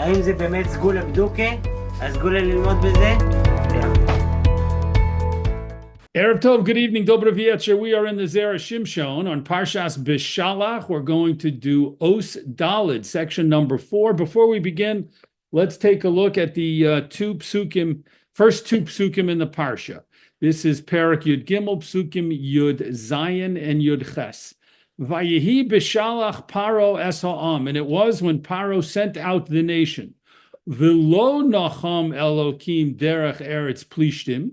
האם זה באמת סגולה בדוקה? הסגולה ללמוד בזה? Erev Tov, good evening, Dobro V'yetzer. We are in the Zera Shimshon on Parshas Beshalach. We're going to do Os Daled, section number 4. Before we begin, let's take a look at the first two psukim in the Parsha. This is Parak Yud Gimel, psukim Yud Zayin and Yud Ches. Vayehi Beshalach Paro es ha'am, and it was when Paro sent out the nation. V'lo nacham Elokim derech eretz plishtim,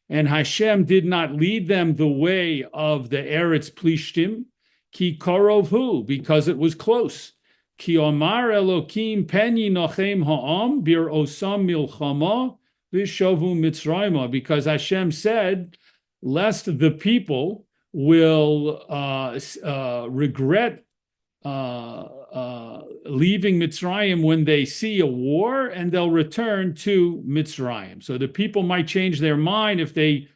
and Hashem did not lead them the way of the Eretz Plishtim, ki korov hu, because it was close. Ki omar Elokim penyi nochem ha'am bir osam milchama v'shovu mitzrayma, because Hashem said, lest the people will regret leaving Mitzrayim when they see a war, and they'll return to Mitzrayim. So the people might change their mind if they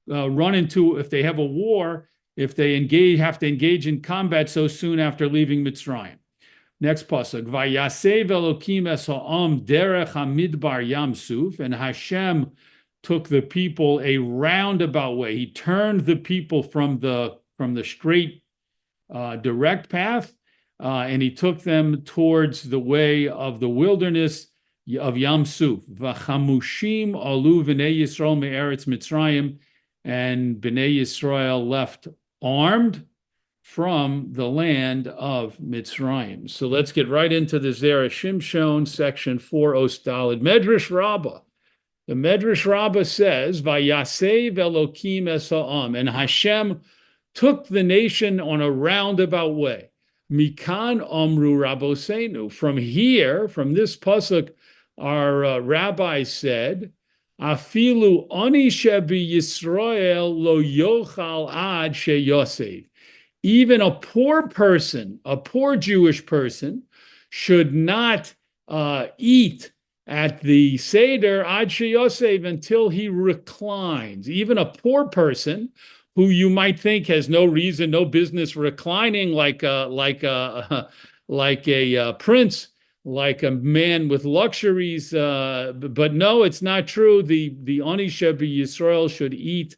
if they have a war, if they have to engage in combat so soon after leaving Mitzrayim. Next pasuk, Vayasev Elokim es ha'am derech hamidbar yam suf, and Hashem took the people a roundabout way. He turned the people from the straight, direct path, and he took them towards the way of the wilderness of Yam Suf. V'chamushim alu v'nei Yisrael me'eretz Mitzrayim, and Bnei Yisrael left armed from the land of Mitzrayim. So let's get right into the Zera Shimshon, section 4, Os Daled. Medrash Rabbah. The Medrash Rabbah says, Vayasev Elokim es ha'am, and Hashem took the nation on a roundabout way. Mikan Amru Rabosenu. From here, from this pasuk, our rabbis said, Afilu ani shebi Yisrael lo yochal ad sheyosev. Even a poor person, a poor Jewish person, should not eat at the Seder ad sheyosev until he reclines. Even a poor person who you might think has no reason, no business reclining, like a prince, like a man with luxuries. But no, it's not true. The Ani Shebi Yisrael should eat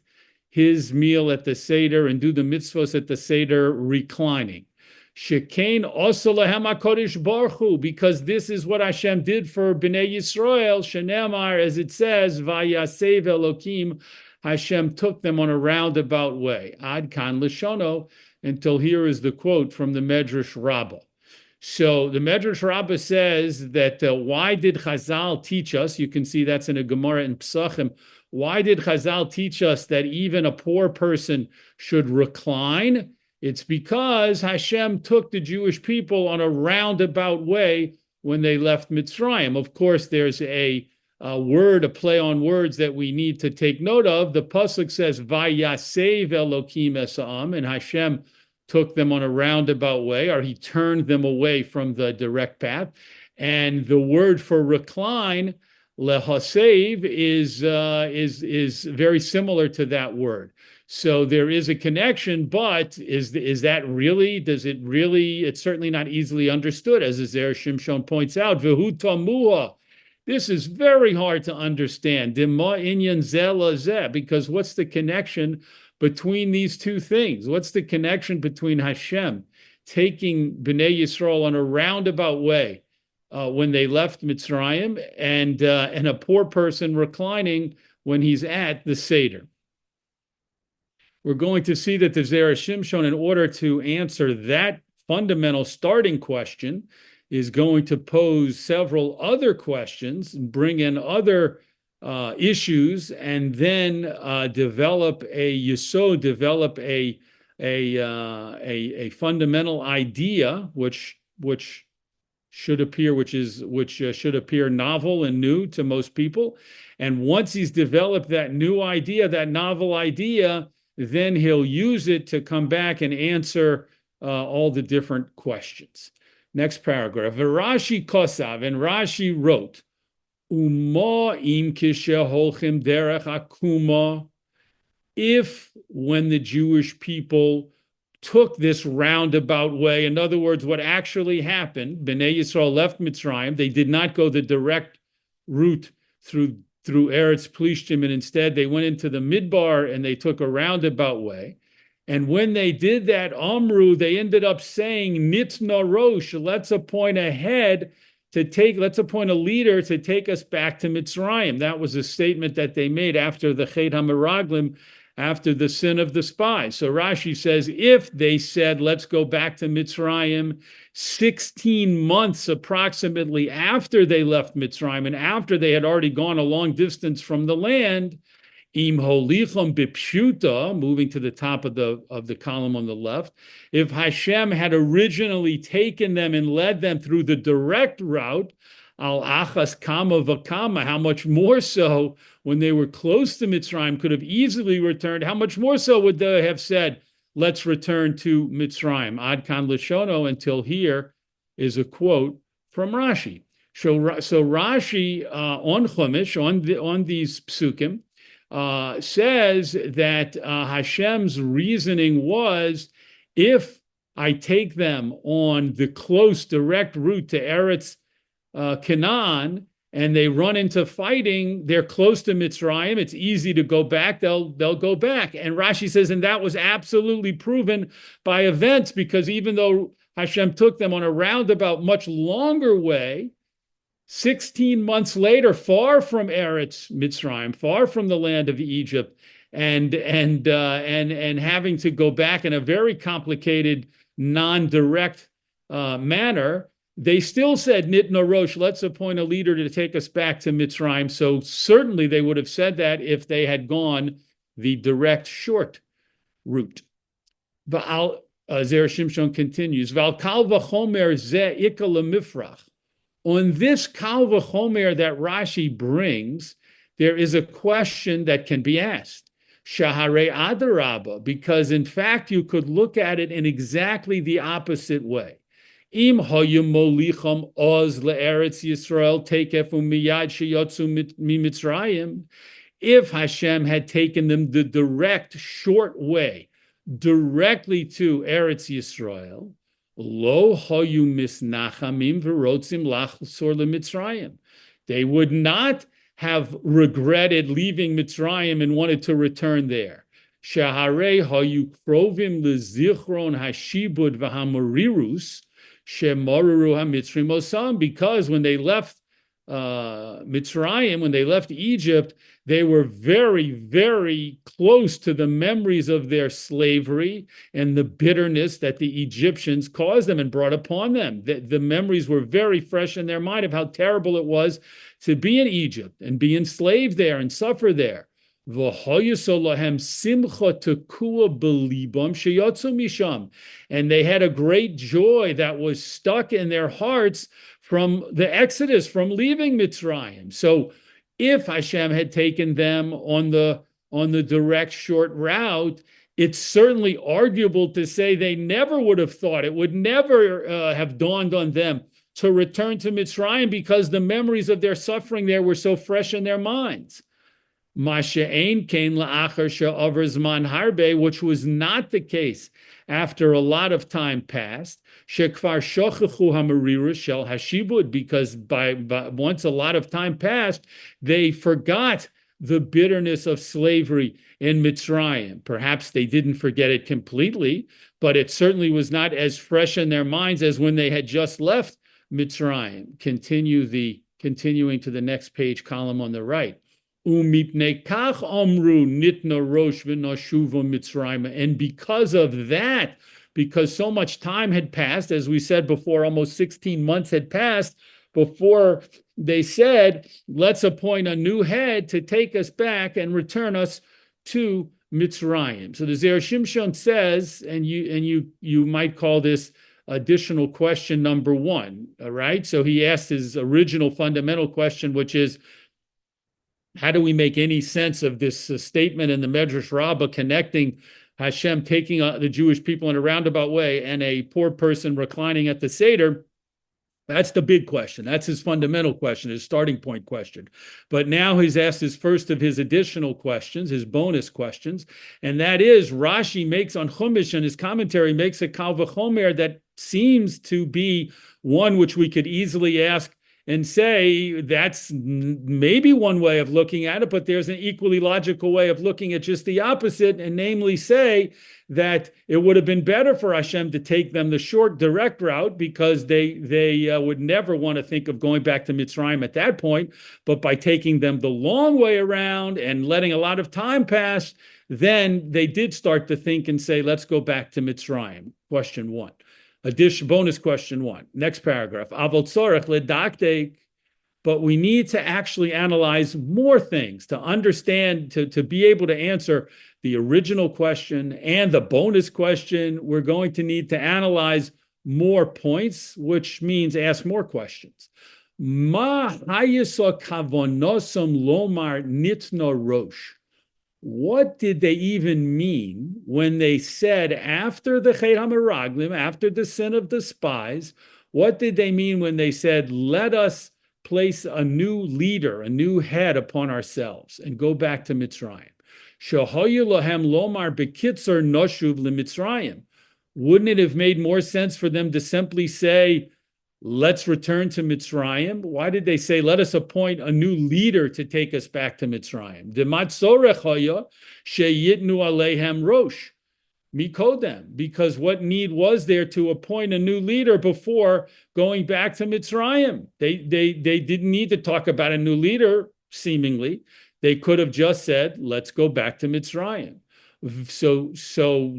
his meal at the Seder and do the mitzvos at the Seder reclining. Shekain also lahem HaKodesh Baruch Hu, because this is what Hashem did for Bnei Yisrael. Shenemar, as it says, Vayasev Elokim, Hashem took them on a roundabout way. Ad kan lishono, until here is the quote from the Medrash Rabbah. So the Medrash Rabbah says that why did Chazal teach us? You can see that's in a Gemara in Pesachim. Why did Chazal teach us that even a poor person should recline? It's because Hashem took the Jewish people on a roundabout way when they left Mitzrayim. Of course, there's a play on words that we need to take note of. The pasuk says, Vayasev Elokim es ha'am, and Hashem took them on a roundabout way, or he turned them away from the direct path. And the word for recline, lehasev, is very similar to that word. So there is a connection, but is that really, it's certainly not easily understood, as Zera Shimshon points out, V'hu tamuha. This is very hard to understand. Because what's the connection between these two things? What's the connection between Hashem taking Bnei Yisrael on a roundabout way when they left Mitzrayim and a poor person reclining when he's at the Seder? We're going to see that the Zera Shimshon, in order to answer that fundamental starting question, is going to pose several other questions, bring in other issues, and then develop a fundamental idea which should appear novel and new to most people. And once he's developed that new idea, that novel idea, then he'll use it to come back and answer all the different questions. Next paragraph. Rashi kosav, and Rashi wrote, Uma im kisheholchim derech akuma, if when the Jewish people took this roundabout way. In other words, what actually happened, Bnei Yisrael left Mitzrayim. They did not go the direct route through Eretz Plishtim, and instead they went into the Midbar and they took a roundabout way. And when they did that, Amru, they ended up saying, Nitna Rosh, let's appoint a head let's appoint a leader to take us back to Mitzrayim. That was a statement that they made after the Chet HaMeraglim, after the sin of the spies. So Rashi says, if they said, let's go back to Mitzrayim 16 months approximately after they left Mitzrayim and after they had already gone a long distance from the land, Im holicham bipshuta, moving to the top of the column on the left, if Hashem had originally taken them and led them through the direct route, al achas kama v'kama, how much more so when they were close to Mitzrayim, could have easily returned, how much more so would they have said, let's return to Mitzrayim. Ad kan Lashono, until here is a quote from Rashi. So Rashi on Chumash, on these psukim, says that Hashem's reasoning was, if I take them on the close direct route to Eretz Canaan and they run into fighting, they're close to Mitzrayim, it's easy to go back, they'll go back. And Rashi says, and that was absolutely proven by events, because even though Hashem took them on a roundabout, much longer way, 16 months later, far from Eretz Mitzrayim, far from the land of Egypt, and having to go back in a very complicated, non-direct manner, they still said, Nitna Rosh, let's appoint a leader to take us back to Mitzrayim. So certainly they would have said that if they had gone the direct, short route. Zera Shimshon continues, Val kal v'chomer ze ika lemifrach. On this kal v'chomer that Rashi brings, there is a question that can be asked. Shaharei adarabba, because in fact you could look at it in exactly the opposite way. Im hayim molicham oz le'eretz Yisrael tekefu miyad sheyotzu mitzrayim. If Hashem had taken them the direct, short way, directly to Eretz Yisrael, Lo hayu misnachamim v'rotzim lachsor leMitzrayim. They would not have regretted leaving Mitzrayim and wanted to return there. Shaharei hayu krovim lezichron hashibud v'hamorirus shemoruru hamitzrim osam. Because when they left Mitzrayim, when they left Egypt, they were very, very close to the memories of their slavery and the bitterness that the Egyptians caused them and brought upon them. The memories were very fresh in their mind of how terrible it was to be in Egypt and be enslaved there and suffer there. And they had a great joy that was stuck in their hearts from the Exodus, from leaving Mitzrayim. So if Hashem had taken them on the direct short route, it's certainly arguable to say they never would have thought, it would never have dawned on them to return to Mitzrayim, because the memories of their suffering there were so fresh in their minds. Which was not the case after a lot of time passed, because once a lot of time passed, they forgot the bitterness of slavery in Mitzrayim. Perhaps they didn't forget it completely, but it certainly was not as fresh in their minds as when they had just left Mitzrayim. Continuing to the next page, column on the right. And because of that, because so much time had passed, as we said before, almost 16 months had passed before they said, let's appoint a new head to take us back and return us to Mitzrayim. So the Zera Shimshon says, and you might call this additional question number one, all right? So he asked his original fundamental question, which is, how do we make any sense of this statement in the Medrash Rabbah connecting Hashem taking the Jewish people in a roundabout way and a poor person reclining at the Seder That's the big question. That's his fundamental question, his starting point question. But now he's asked his first of his additional questions, his bonus questions, and that is Rashi makes on Chumash and his commentary makes a kal v'chomer that seems to be one which we could easily ask and say that's maybe one way of looking at it, but there's an equally logical way of looking at just the opposite, and namely say that it would have been better for Hashem to take them the short, direct route because they would never want to think of going back to Mitzrayim at that point. But by taking them the long way around and letting a lot of time pass, then they did start to think and say, let's go back to Mitzrayim. Question one. Bonus question one. Next paragraph. Avol tzorech ledaktek. But we need to actually analyze more things to understand, to be able to answer the original question and the bonus question. We're going to need to analyze more points, which means ask more questions. Ma hayisa kavonosam lomar nitna rosh. What did they even mean when they said after the Chet HaMeraglim, after the sin of the spies, what did they mean when they said, let us place a new leader, a new head upon ourselves and go back to Mitzrayim? Shehoyu lohem lomar bekitzer noshuv leMitzrayim. Wouldn't it have made more sense for them to simply say, let's return to Mitzrayim? Why did they say, let us appoint a new leader to take us back to Mitzrayim? Because what need was there to appoint a new leader before going back to Mitzrayim? They didn't need to talk about a new leader, seemingly. They could have just said, let's go back to Mitzrayim. So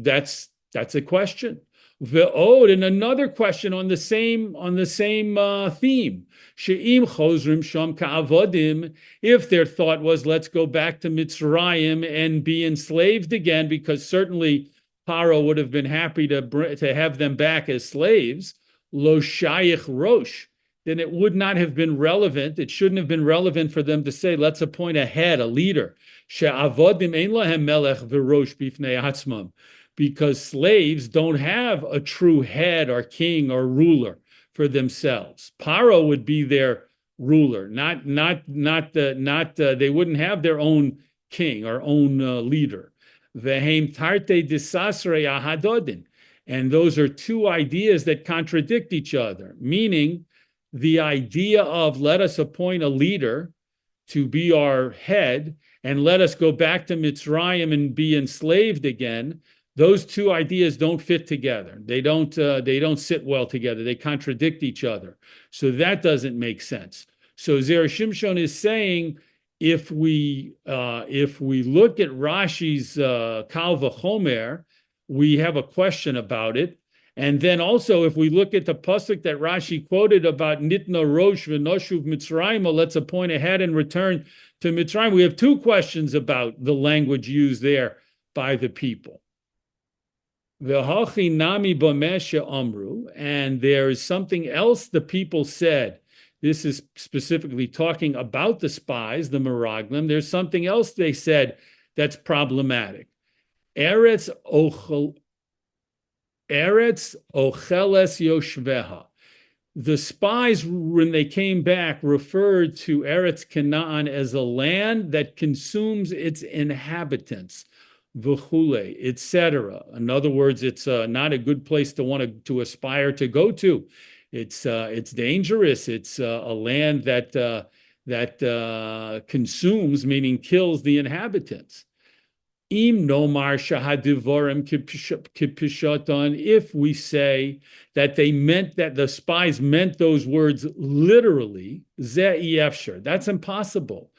that's a question. Ve'od, and another question on the same theme. She'im chozrim sham ka'avodim, if their thought was, let's go back to Mitzrayim and be enslaved again, because certainly Paro would have been happy to have them back as slaves, lo shayich rosh, then it would not have been relevant. It shouldn't have been relevant for them to say, let's appoint a head, a leader. She'avodim ein lahem melech v'rosh bifnei atzmam. Because slaves don't have a true head or king or ruler for themselves. Paro would be their ruler, not they wouldn't have their own king or own leader. Vehem tarte disasre ahadodin. And those are two ideas that contradict each other, meaning the idea of let us appoint a leader to be our head and let us go back to Mitzrayim and be enslaved again. Those two ideas don't fit together. They don't sit well together. They contradict each other. So that doesn't make sense. So Zera Shimshon is saying, if we look at Rashi's Kal V'chomer, we have a question about it. And then also, if we look at the pasuk that Rashi quoted about Nitna Rosh v'Noshuv Mitzrayim, let's appoint a head and return to Mitzrayim, we have two questions about the language used there by the people. And there is something else the people said. This is specifically talking about the spies, the Meraglim. There's something else they said that's problematic. Eretz ocheles yoshveha. The spies, when they came back, referred to Eretz Canaan as a land that consumes its inhabitants. V'chule, etc. In other words, it's not a good place to want to aspire to go to. It's dangerous. It's a land that consumes, meaning kills the inhabitants. Im nomar shahadivorim kipishaton. If we say that they meant that the spies meant those words literally, ze efshar. That's impossible.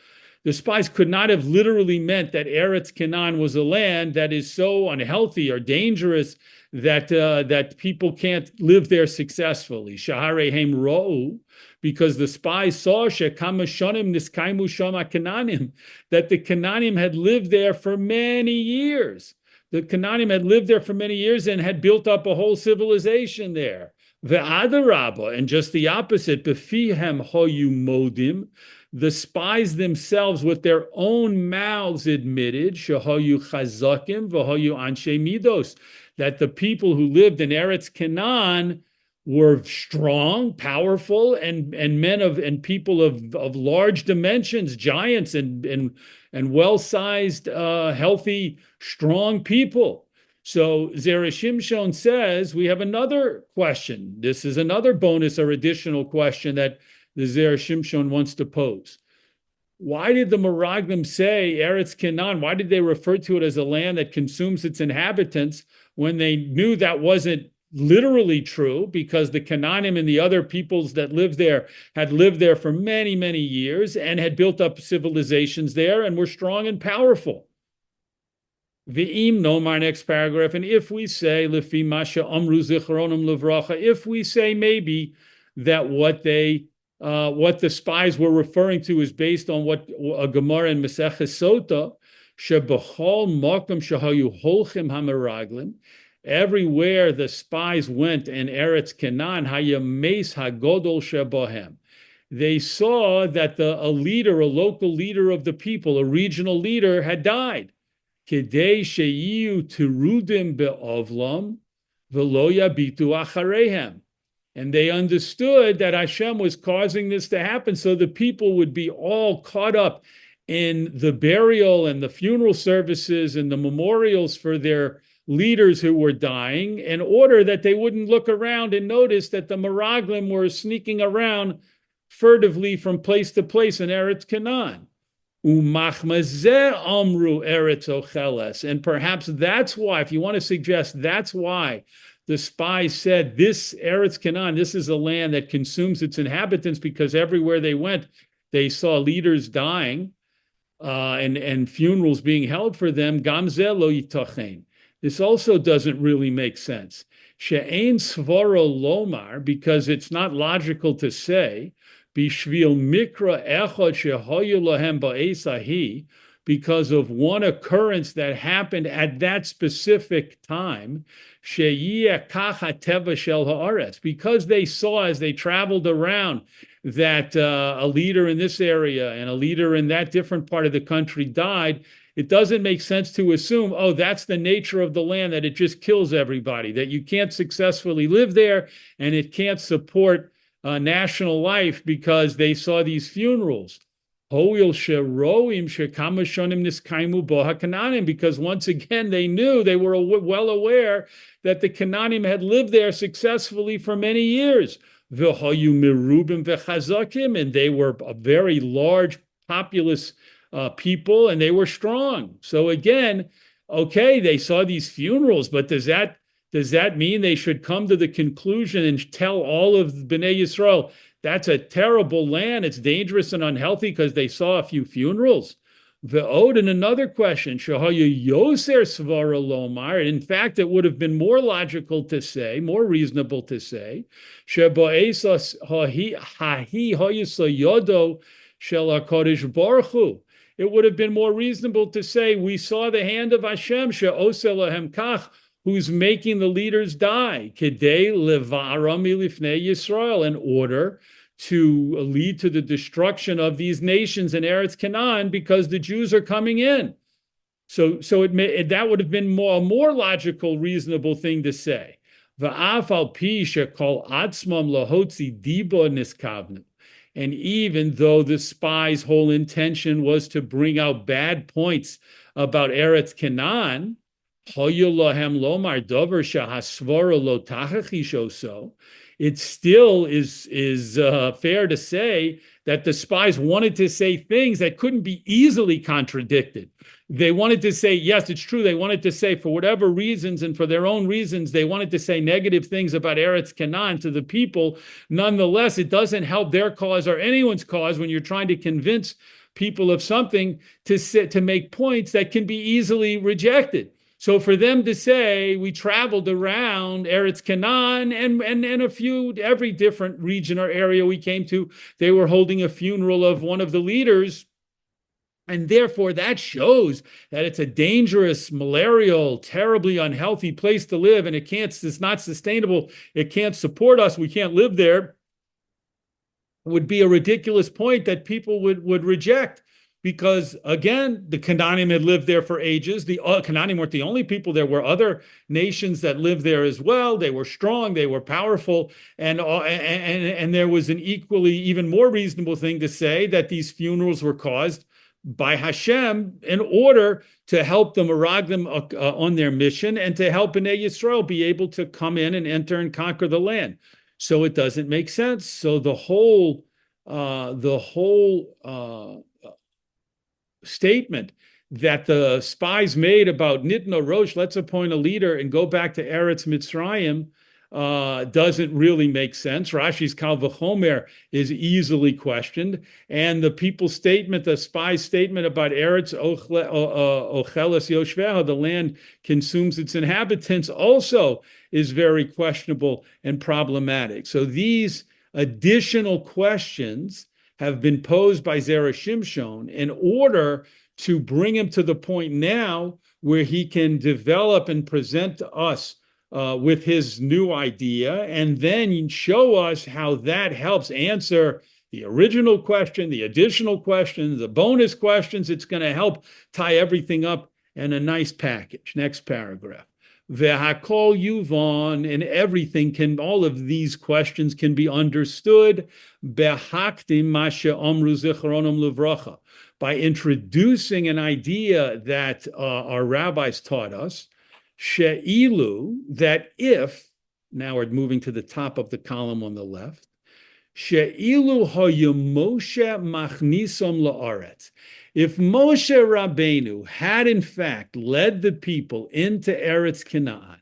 The spies could not have literally meant that Eretz Canaan was a land that is so unhealthy or dangerous that people can't live there successfully. Shaharehem ro'u, because the spies saw shekama shonim niskaimu shama Canaanim, that the Canaanim had lived there for many years. The Canaanim had lived there for many years and had built up a whole civilization there. Ve'adarabba, and just the opposite, befihem hoyu modim. The spies themselves, with their own mouths, admitted shehoyu chazakim v'hoyu anshe midos, that the people who lived in Eretz Canaan were strong, powerful, and men and people of large dimensions, giants and well-sized, healthy, strong people. So Zera Shimshon says we have another question. This is another bonus or additional question that the Zera Shimshon wants to pose. Why did the Meraglim say Eretz Canaan? Why did they refer to it as a land that consumes its inhabitants when they knew that wasn't literally true, because the Canaanim and the other peoples that lived there had lived there for many, many years and had built up civilizations there and were strong and powerful? V'im nomar, next paragraph, and if we say lefi masha amru zichronim levracha, if we say maybe that what the spies were referring to is based on what a Gemara in Maseches Sota, shebachol makom shahayu holchim hameraglim, everywhere the spies went in Eretz Canaan, hayames hagodol shebahem, they saw that a local leader of the people, a regional leader, had died. Kedei sheyiu terudim be'ovlam v'lo yabitu acharehem. And they understood that Hashem was causing this to happen so the people would be all caught up in the burial and the funeral services and the memorials for their leaders who were dying, in order that they wouldn't look around and notice that the Meraglim were sneaking around furtively from place to place in Eretz Canaan. Umachmazeh amru Eretz Ocheles. And perhaps that's why, if you want to suggest, that's why the spies said this Eretz Canaan, this is a land that consumes its inhabitants, because everywhere they went, they saw leaders dying and funerals being held for them. Gamzeh lo yitachen. This also doesn't really make sense. She'ein svaro lomar, because it's not logical to say, bishvil mikra echad shehoyu lahem ba'esahi, because of one occurrence that happened at that specific time, sheyiyeh kach hateva shel haaretz, because they saw as they traveled around that a leader in this area and a leader in that different part of the country died. It doesn't make sense to assume, oh, that's the nature of the land, that it just kills everybody, that you can't successfully live there and it can't support national life because they saw these funerals. Because once again, they knew, they were well aware that the Canaanim had lived there successfully for many years. And they were a very large, populous people, and they were strong. So again, okay, they saw these funerals, but does that mean they should come to the conclusion and tell all of Bnei Yisrael, that's a terrible land, it's dangerous and unhealthy because they saw a few funerals? Ve'od, and another question, Shahayu Yoser Svara Lomar, in fact, it would have been more logical to say, more reasonable to say, Sheba'esas Hahi Hayusa Yodo Shel HaKadosh Baruch Hu. It would have been more reasonable to say, we saw the hand of Hashem, She'oseh Lahem Kach, who's making the leaders die, Kedei Levara Milifnei Yisrael, in order to lead to the destruction of these nations in Eretz Canaan, because the Jews are coming in. So that would have been a more logical, reasonable thing to say. Va'afal pi shekol atzmam lahotzi dibo niskavnu. And even though the spies' whole intention was to bring out bad points about Eretz Canaan, it still is fair to say that the spies wanted to say things that couldn't be easily contradicted. They wanted to say, yes, it's true. They wanted to say, for whatever reasons and for their own reasons, they wanted to say negative things about Eretz Canaan to the people. Nonetheless, it doesn't help their cause or anyone's cause when you're trying to convince people of something to make points that can be easily rejected. So for them to say, we traveled around Eretz Canaan and every different region or area we came to, they were holding a funeral of one of the leaders. And therefore that shows that it's a dangerous, malarial, terribly unhealthy place to live. And it's not sustainable. It can't support us. We can't live there. Would be a ridiculous point that people would reject. because, again, the Canaanim had lived there for ages. The Canaanim weren't the only people. There were other nations that lived there as well. They were strong, they were powerful, and there was an equally, even more reasonable thing to say that these funerals were caused by Hashem in order to help the Meraglim on their mission and to help Bnei Yisrael be able to come in and enter and conquer the land. So it doesn't make sense. So the whole statement that the spies made about Nitna Rosh, let's appoint a leader and go back to Eretz Mitzrayim, doesn't really make sense. Rashi's Kal V'chomer is easily questioned. And the people's statement, the spy's statement about Eretz Ocheles Yoshveha, the land consumes its inhabitants, also is very questionable and problematic. So these additional questions have been posed by Zera Shimshon in order to bring him to the point now where he can develop and present to us with his new idea, and then show us how that helps answer the original question, the additional questions, the bonus questions. It's going to help tie everything up in a nice package. Next paragraph. V'hakol yuvon, and everything can, all of these questions can be understood behakdim mashe amru zichronim levracha, by introducing an idea that our rabbis taught us, she'ilu, that if, now we're moving to the top of the column on the left, she'ilu hayamoshe machnisom la'aretz, if Moshe Rabbeinu had in fact led the people into Eretz Canaan,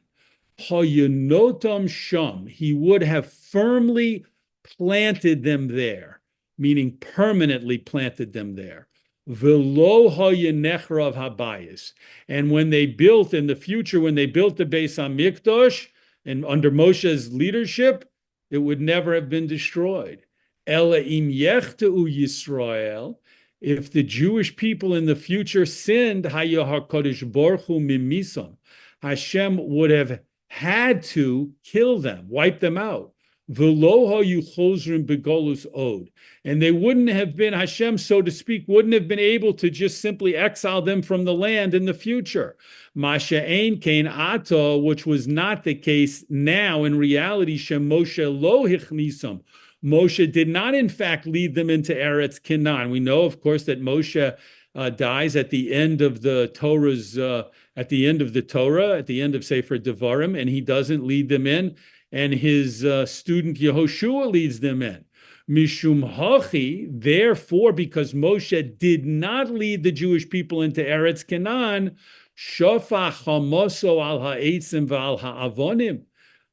hayanotam sham, he would have firmly planted them there, meaning permanently planted them there. V'lo hayanechrav habayis, and when they built in the future, when they built the Beis Hamikdash, and under Moshe's leadership, it would never have been destroyed. Ela im yechteu Yisrael, if the Jewish people in the future sinned, HaKadosh Baruch Hu mimisam, Hashem would have had to kill them, wipe them out. V'lo hayu chozrim begolus od, and they wouldn't have been, Hashem, so to speak, wouldn't have been able to just simply exile them from the land in the future. Masha ein kein ato, which was not the case now in reality. Shem Moshe lo hichnisam, Moshe did not, in fact, lead them into Eretz Canaan. We know, of course, that Moshe dies at the end of the Torah's, at the end of Sefer Devarim, and he doesn't lead them in, and his student Yehoshua leads them in. Mishum hachi, therefore, because Moshe did not lead the Jewish people into Eretz Canaan, shofach hamoso al ha'etzim v'al ha'avonim,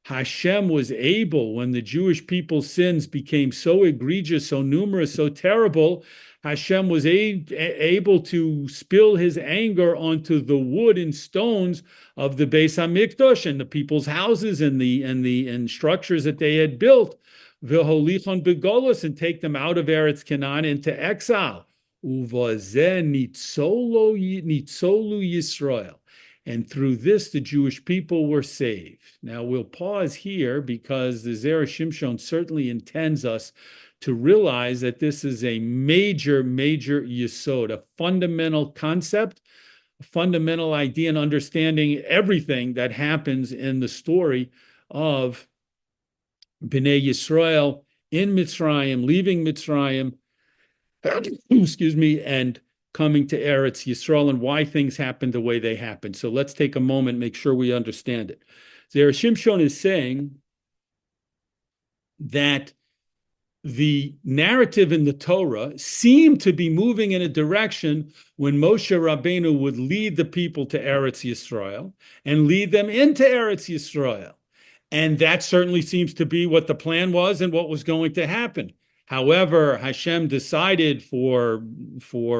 Hashem was able, when the Jewish people's sins became so egregious, so numerous, so terrible, Hashem was able to spill his anger onto the wood and stones of the Beis Hamikdash and the people's houses and structures that they had built, v'holichon begolus, and take them out of Eretz Canaan into exile. Uvazeh nitzolu Yisrael. And through this, the Jewish people were saved. Now, we'll pause here because the Zera Shimshon certainly intends us to realize that this is a major, major yesod, a fundamental concept, a fundamental idea in understanding everything that happens in the story of Bnei Yisrael in Mitzrayim, leaving Mitzrayim, excuse me, and coming to Eretz Yisrael, and why things happen the way they happen. So let's take a moment, make sure we understand it. Zera Shimshon is saying that the narrative in the Torah seemed to be moving in a direction when Moshe Rabbeinu would lead the people to Eretz Yisrael and lead them into Eretz Yisrael. And that certainly seems to be what the plan was and what was going to happen. However, Hashem decided for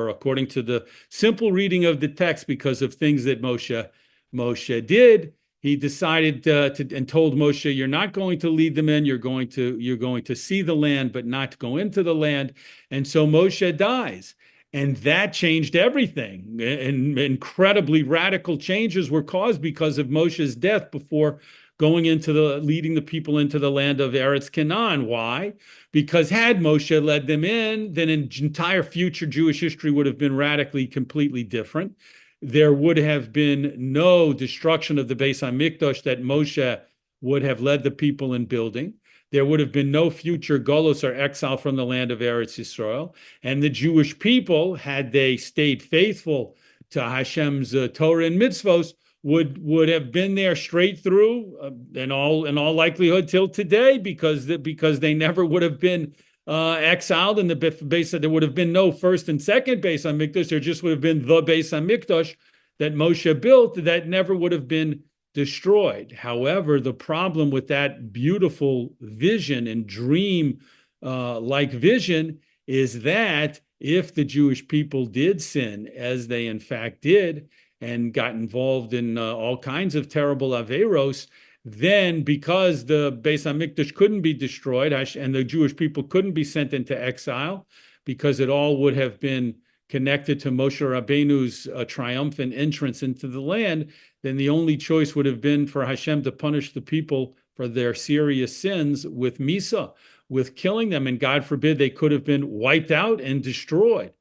according to the simple reading of the text, because of things that Moshe did, he decided and told Moshe, "You're not going to lead them in. You're going to see the land, but not go into the land." And so Moshe dies, and that changed everything. And incredibly radical changes were caused because of Moshe's death before leading the people into the land of Eretz Canaan. Why? Because had Moshe led them in, then an entire future Jewish history would have been radically, completely different. There would have been no destruction of the Beis HaMikdash that Moshe would have led the people in building. There would have been no future Golos or exile from the land of Eretz Yisrael. And the Jewish people, had they stayed faithful to Hashem's Torah and mitzvos, would have been there straight through, in all likelihood, till today, because they never would have been exiled in the base. There would have been no first and second Beis HaMikdash. There just would have been the Beis HaMikdash that Moshe built that never would have been destroyed. However, the problem with that beautiful vision and dream like vision is that if the Jewish people did sin, as they in fact did, and got involved in all kinds of terrible averos, then because the Beis HaMikdash couldn't be destroyed and the Jewish people couldn't be sent into exile, because it all would have been connected to Moshe Rabbeinu's triumphant entrance into the land, then the only choice would have been for Hashem to punish the people for their serious sins with Misa, with killing them, and God forbid they could have been wiped out and destroyed.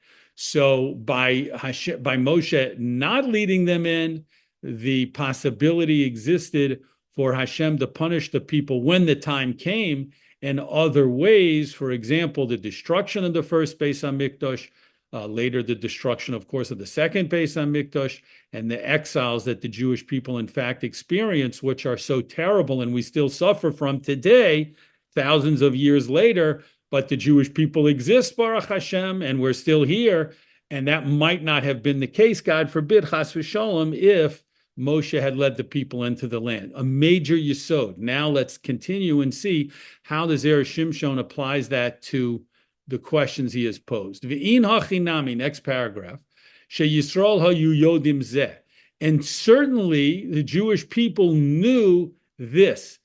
So by Moshe not leading them in, the possibility existed for Hashem to punish the people when the time came in other ways. For example, the destruction of the first Beis HaMikdash, later the destruction, of course, of the second Beis HaMikdash, and the exiles that the Jewish people in fact experienced, which are so terrible and we still suffer from today, thousands of years later. But the Jewish people exist, Baruch Hashem, and we're still here. And that might not have been the case, God forbid, chas v'sholom, if Moshe had led the people into the land. A major yesod. Now let's continue and see how the Zera Shimshon applies that to the questions he has posed. V'in hachinami, next paragraph, sheYisrael hayu yodim zeh. And certainly the Jewish people knew this.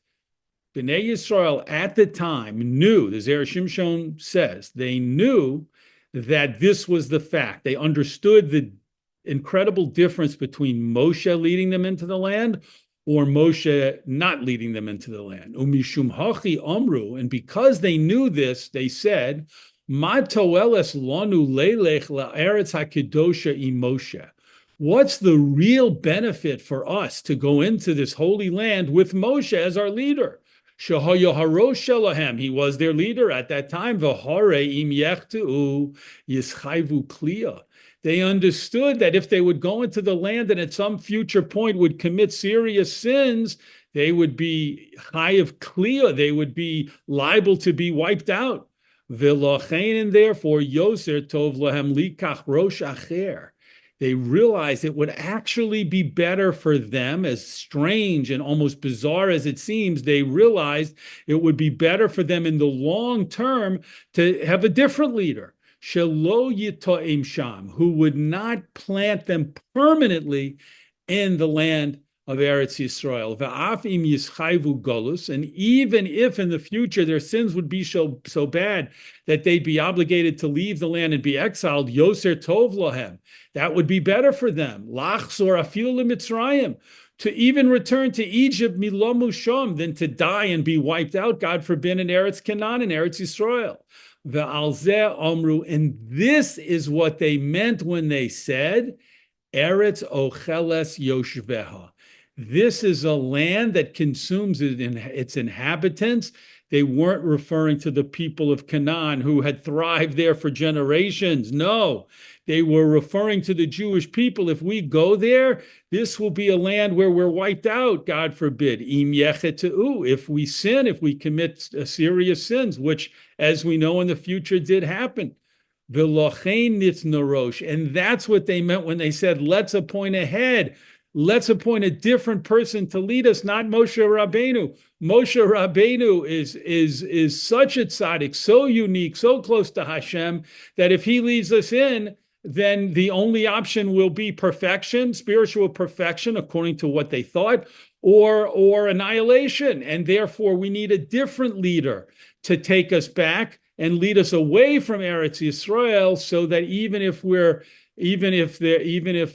Bnei Yisrael at the time knew, the Zera Shimshon says, they knew that this was the fact. They understood the incredible difference between Moshe leading them into the land or Moshe not leading them into the land. Umishum hachi amru, and because they knew this, they said, Ma toeles lanu lelech la'eretz hakidosha im Moshe. What's the real benefit for us to go into this holy land with Moshe as our leader? He was their leader at that time. They understood that if they would go into the land and at some future point would commit serious sins, they would be chayiv kliya. They would be liable to be wiped out. And therefore, yoser tov lahem likach rosh acher. They realized it would actually be better for them, as strange and almost bizarre as it seems, they realized it would be better for them in the long term to have a different leader, shelo yitoim sham, who would not plant them permanently in the land of Eretz Yisrael. Va'af im yischayvu golus, and even if in the future their sins would be so bad that they'd be obligated to leave the land and be exiled, yoser tov lohem, that would be better for them. Lachzor afil lemitzrayim, to even return to Egypt milo musham, than to die and be wiped out, God forbid, in Eretz Canaan and Eretz Yisrael. Ve'al zeh amru, and this is what they meant when they said, Eretz ocheles yoshveha. This is a land that consumes its inhabitants. They weren't referring to the people of Canaan who had thrived there for generations. No, they were referring to the Jewish people. If we go there, this will be a land where we're wiped out, God forbid. Im yechetu, if we sin, if we commit serious sins, which, as we know in the future, did happen. V'lochein nitznarosh, and that's what they meant when they said, let's appoint a head. Let's appoint a different person to lead us, not Moshe Rabbeinu. Moshe Rabbeinu is such a tzaddik, so unique, so close to Hashem, that if he leads us in, then the only option will be perfection, spiritual perfection, according to what they thought, or annihilation. And therefore, we need a different leader to take us back and lead us away from Eretz Yisrael, so that even if we're even if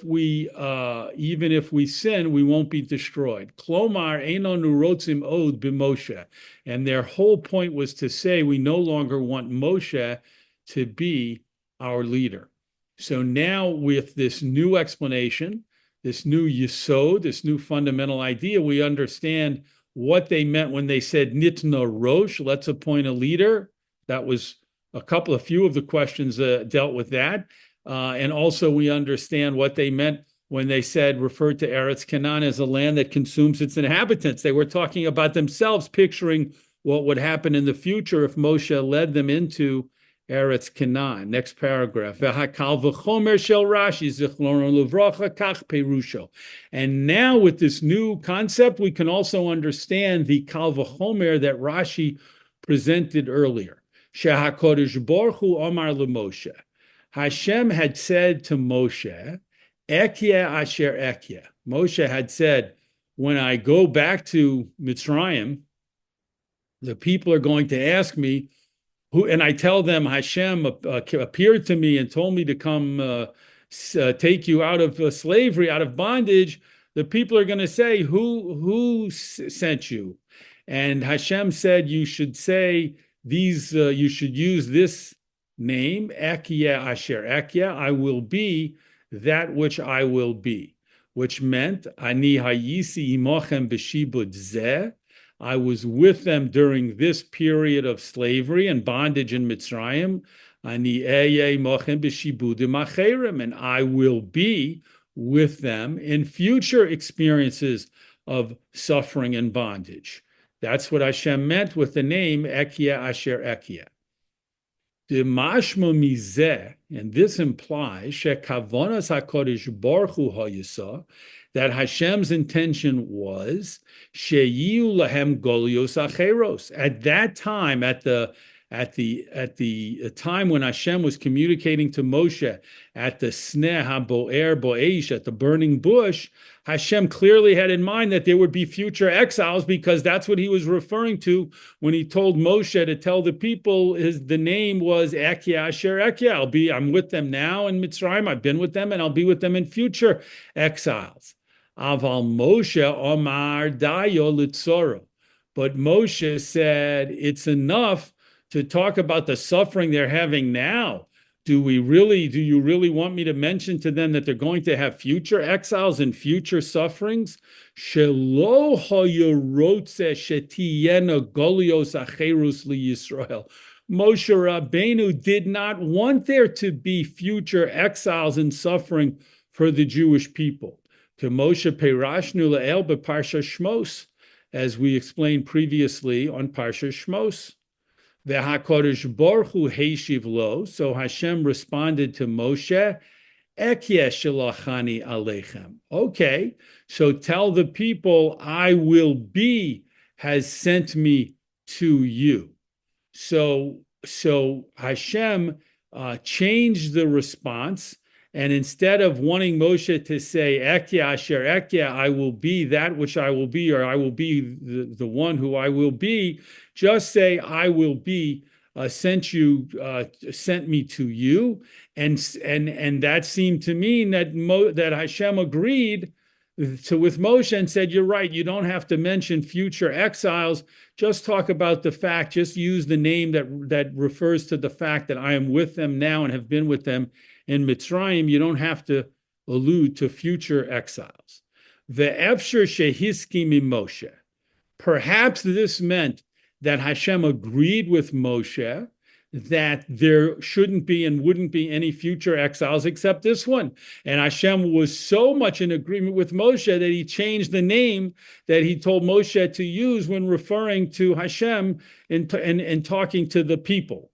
we sin, we won't be destroyed. Klomar eino nurotzim od b'Moshe, and their whole point was to say we no longer want Moshe to be our leader. So now with this new explanation, this new yesod, this new fundamental idea, we understand what they meant when they said nitna rosh, let's appoint a leader. That was a few of the questions dealt with that. And also we understand what they meant when they referred to Eretz Canaan as a land that consumes its inhabitants. They were talking about themselves, picturing what would happen in the future if Moshe led them into Eretz Canaan. Next paragraph. V'hakal v'chomer shel Rashi zichrono levracha kach perusho. And now with this new concept, we can also understand the kal v'chomer that Rashi presented earlier. Shehakodesh Baruch Hu Omar LeMoshe. Hashem had said to Moshe, Ekye asher ekye. Moshe had said, when I go back to Mitzrayim, the people are going to ask me, and I tell them Hashem appeared to me and told me to come take you out of slavery, out of bondage. The people are going to say, who sent you? And Hashem said, you should say these, you should use this name, Ekye asher Ekye, I will be that which I will be, which meant, Ani hayisi imochem b'shibud zeh, I was with them during this period of slavery and bondage in Mitzrayim. Ani eye mochem b'shibudim acherim, and I will be with them in future experiences of suffering and bondage. That's what Hashem meant with the name Ekye asher Ekye. The mashma mizeh, and this implies shekavonas hakodesh baruch hu hayisa, that Hashem's intention was sheyiu lahem golios acheros. At that time, at the time when Hashem was communicating to Moshe at the sneh haboer boeish, at the burning bush, Hashem clearly had in mind that there would be future exiles, because that's what he was referring to when he told Moshe to tell the people the name was Ekye asher Ekye. I'm with them now in Mitzrayim. I've been with them, and I'll be with them in future exiles. Aval Moshe Omar Dayo Litzoro. But Moshe said, it's enough to talk about the suffering they're having now. Do you really want me to mention to them that they're going to have future exiles and future sufferings? Shelo hayarotze shetiyena golios acherus liyisrael. Moshe Rabbeinu did not want there to be future exiles and suffering for the Jewish people. To Moshe Perashnu Le'el Parsha Shmos, as we explained previously on Parsha Shmos. VeHaKodesh Baruch Hu Heishiv Lo, so Hashem responded to Moshe, Ekye Shelachani Aleichem. Okay, so tell the people, I will be has sent me to you. So Hashem changed the response. And instead of wanting Moshe to say, Ekye asher Ekye, I will be that which I will be, or I will be the one who I will be, just say, I will be sent me to you. And that seemed to mean that Hashem agreed with Moshe and said, you're right, you don't have to mention future exiles, just talk about the fact, just use the name that refers to the fact that I am with them now and have been with them in Mitzrayim. You don't have to allude to future exiles. Ve'efsher shehiski mi Moshe. Perhaps this meant that Hashem agreed with Moshe that there shouldn't be and wouldn't be any future exiles except this one. And Hashem was so much in agreement with Moshe that he changed the name that he told Moshe to use when referring to Hashem and talking to the people.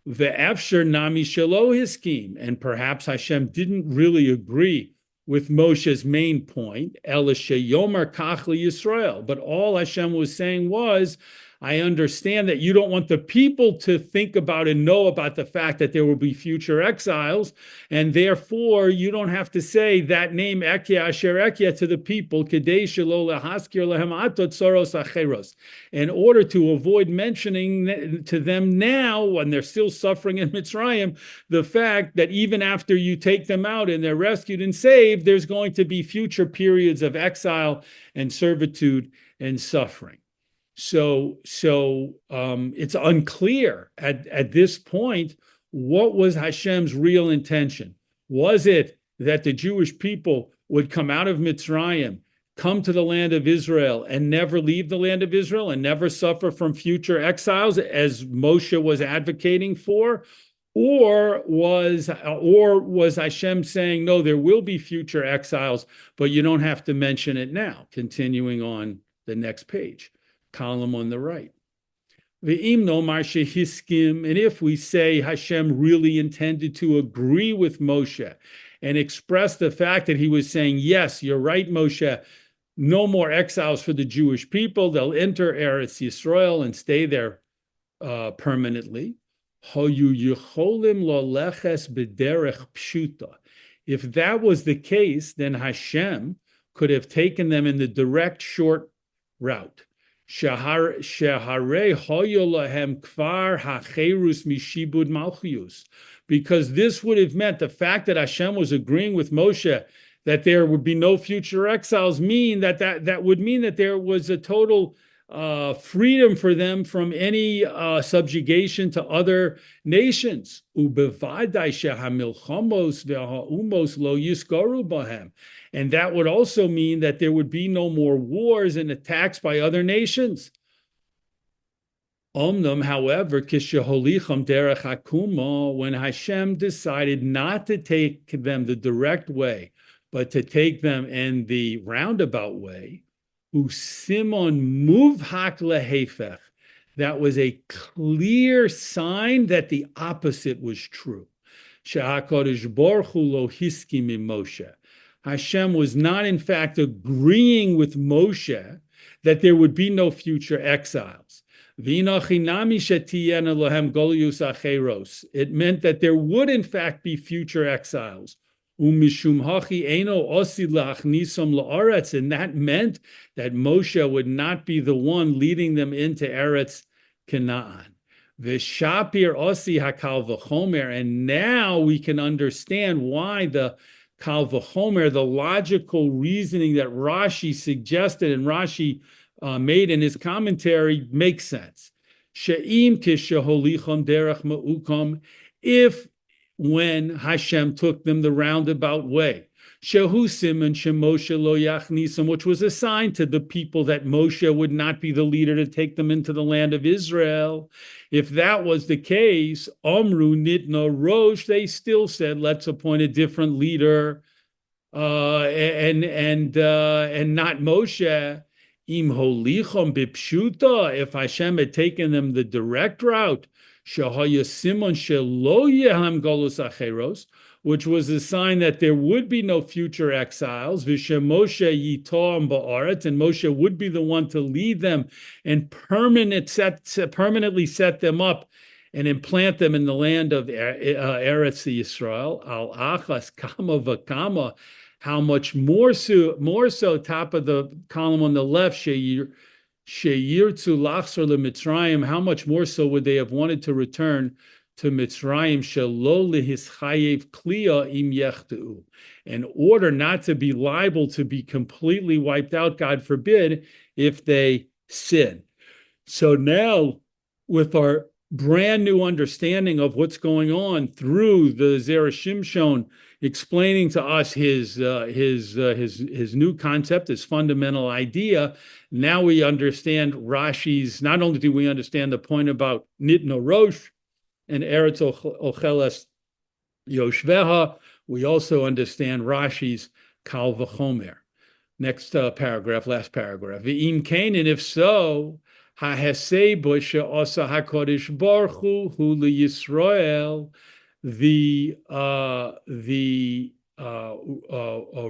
Ve'efsher nami shelo hiskim, and perhaps Hashem didn't really agree with Moshe's main point, Ela sheyomer kach liYisrael, but all Hashem was saying was, I understand that you don't want the people to think about and know about the fact that there will be future exiles, and therefore you don't have to say that name Ekia Asher Ekia to the people, Kedei Shelo Lehaskir Lehem Atot Soros Acheros, in order to avoid mentioning to them now, when they're still suffering in Mitzrayim, the fact that even after you take them out and they're rescued and saved, there's going to be future periods of exile and servitude and suffering. So it's unclear at this point, what was Hashem's real intention? Was it that the Jewish people would come out of Mitzrayim, come to the land of Israel, and never leave the land of Israel and never suffer from future exiles, as Moshe was advocating for? Or was Hashem saying, no, there will be future exiles, but you don't have to mention it now? Continuing on the next page, column on the right. And if we say Hashem really intended to agree with Moshe and express the fact that he was saying, yes, you're right, Moshe, no more exiles for the Jewish people. They'll enter Eretz Yisrael and stay there permanently. If that was the case, then Hashem could have taken them in the direct short route. Because this would have meant the fact that Hashem was agreeing with Moshe that there would be no future exiles that would mean that there was a total freedom for them from any subjugation to other nations. And that would also mean that there would be no more wars and attacks by other nations. However, when Hashem decided not to take them the direct way, but to take them in the roundabout way, Usimon muvhak lehefech, that was a clear sign that the opposite was true. She'HaKadosh Baruch Hu lo hiskim Moshe. Hashem was not, in fact, agreeing with Moshe that there would be no future exiles. It meant that there would, in fact, be future exiles. And that meant that Moshe would not be the one leading them into Eretz Canaan. And now we can understand why the Kal V'chomer, the logical reasoning that Rashi suggested and Rashi made in his commentary, makes sense. If when Hashem took them the roundabout way, Shehu Simon Shemoshe lo yachnisam, which was a sign to the people that Moshe would not be the leader to take them into the land of Israel. If that was the case, Omru Nitna Rosh, they still said, let's appoint a different leader, and not Moshe. Im holichom bipshuta, if Hashem had taken them the direct route, Shahaya Simon shelo yeham golus acheros, which was a sign that there would be no future exiles, Vishem Moshe yitom ba'aretz, and Moshe would be the one to lead them and permanently set them up and implant them in the land of Eretz Yisrael. Al achas kama v'kama, how much more so, top of the column on the left, Sheyirtzu lachzor leMitzrayim, how much more so would they have wanted to return to Mitzrayim, shelo lehischayev kliya im yechteu, in order not to be liable to be completely wiped out, God forbid, if they sin. So now, with our brand new understanding of what's going on through the Zera Shimshon explaining to us his new concept, his fundamental idea, now we understand Rashi's. Not only do we understand the point about Nitna Rosh and Eretz Ocheles Yoshveha, we also understand Rashi's Kal V'chomer. Next paragraph, last paragraph. V'im kain, and if so, ha'hesei bo she'asa HaKadosh Baruch Hu liyisrael, the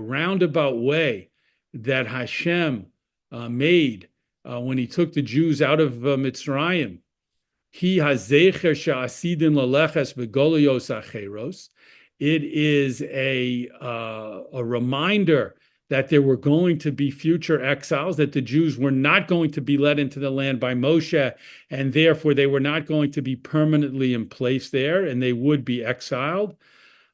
roundabout way that Hashem made when he took the Jews out of Mitzrayim. He hazecher sha'asidin laleches begolios acheros. It is a reminder that there were going to be future exiles, that the Jews were not going to be led into the land by Moshe, and therefore they were not going to be permanently in place there, and they would be exiled.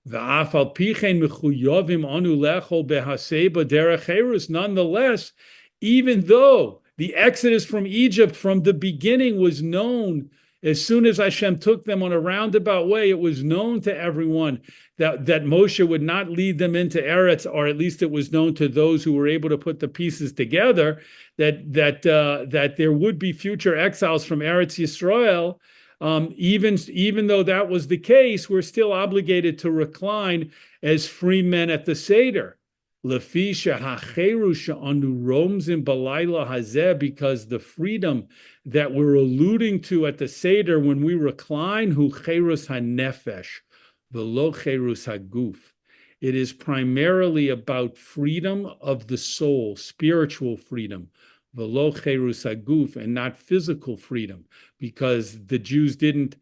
Nonetheless, even though the exodus from Egypt from the beginning was known, as soon as Hashem took them on a roundabout way, it was known to everyone that Moshe would not lead them into Eretz, or at least it was known to those who were able to put the pieces together, that there would be future exiles from Eretz Yisrael. Even though that was the case, we're still obligated to recline as free men at the Seder. Because the freedom that we're alluding to at the Seder when we recline, hu cherus hanefesh, v'lo cherus haguf. It is primarily about freedom of the soul, spiritual freedom, v'lo cherus haguf, and not physical freedom, because the Jews didn't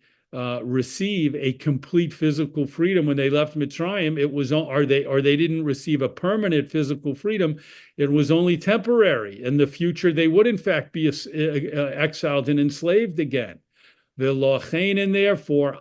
receive a complete physical freedom when they left Mitzrayim. It was, or they didn't receive a permanent physical freedom. It was only temporary. In the future, they would in fact be exiled and enslaved again. And therefore,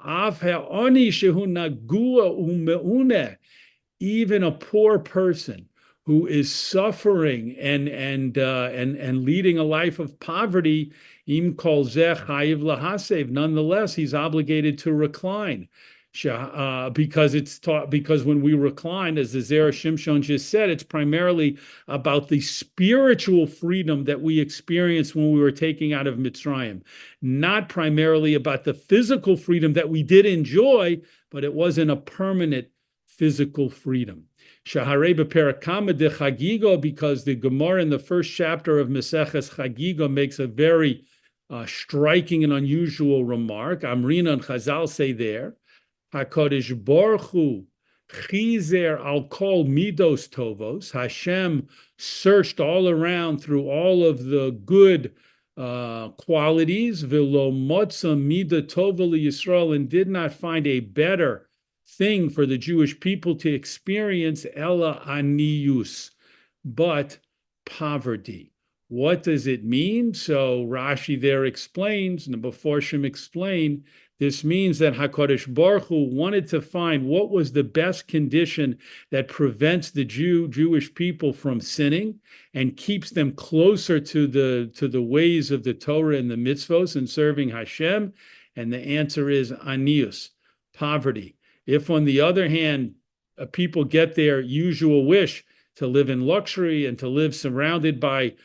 even a poor person who is suffering and leading a life of poverty, im kol zeh chayiv lahasev. Nonetheless, he's obligated to recline, because when we recline, as the Zera Shimshon just said, it's primarily about the spiritual freedom that we experienced when we were taking out of Mitzrayim, not primarily about the physical freedom that we did enjoy, but it wasn't a permanent physical freedom. Shaharei b'perakama de Chagigo, because the Gemara in the first chapter of Maseches Chagigo makes a very striking and unusual remark. Amrina and Chazal say there, HaKadosh Baruch Hu chizer al kol midos tovos. Hashem searched all around through all of the good qualities, v'lo motza mida tova liYisrael, and did not find a better thing for the Jewish people to experience, ella aniyus, but poverty. What does it mean? So Rashi there explains, and the Meforshim explain, this means that HaKadosh Baruch Hu wanted to find what was the best condition that prevents the Jewish people from sinning and keeps them closer to the ways of the Torah and the mitzvos and serving Hashem. And the answer is anius, poverty. If, on the other hand, people get their usual wish to live in luxury and to live surrounded by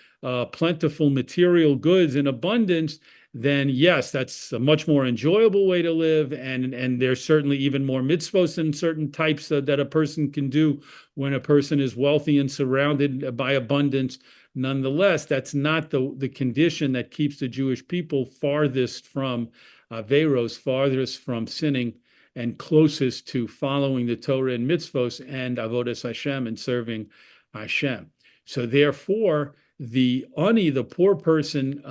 plentiful material goods in abundance, then yes, that's a much more enjoyable way to live, and there's certainly even more mitzvos and certain types that a person can do when a person is wealthy and surrounded by abundance. Nonetheless, that's not the condition that keeps the Jewish people farthest from averos, farthest from sinning, and closest to following the Torah and mitzvos and avodas Hashem and serving Hashem. So therefore, the ani, the poor person,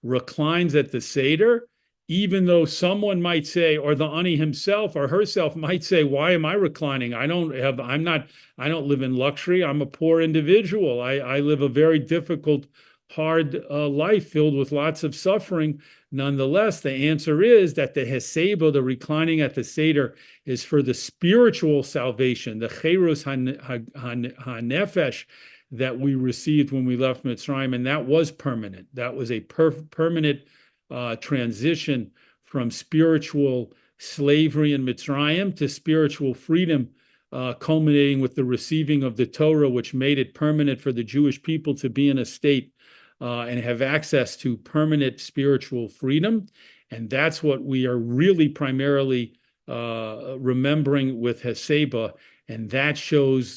reclines at the Seder, even though someone might say, or the ani himself or herself might say, why am I reclining? I don't live in luxury. I'm a poor individual. I live a very difficult, hard life filled with lots of suffering. Nonetheless, the answer is that the hesebo, the reclining at the Seder, is for the spiritual salvation, the cherus hanefesh that we received when we left Mitzrayim, and that was permanent. That was a permanent transition from spiritual slavery in Mitzrayim to spiritual freedom, culminating with the receiving of the Torah, which made it permanent for the Jewish people to be in a state and have access to permanent spiritual freedom. And that's what we are really primarily remembering with Heseba. And that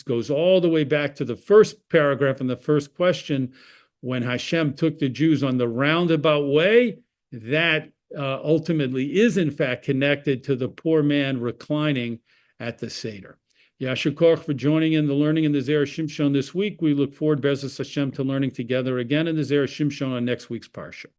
goes all the way back to the first paragraph in the first question, when Hashem took the Jews on the roundabout way. That ultimately is in fact connected to the poor man reclining at the Seder. Yasher Koch for joining in the learning in the Zera Shimshon this week. We look forward, Be'ezus Hashem, to learning together again in the Zera Shimshon on next week's Parsha.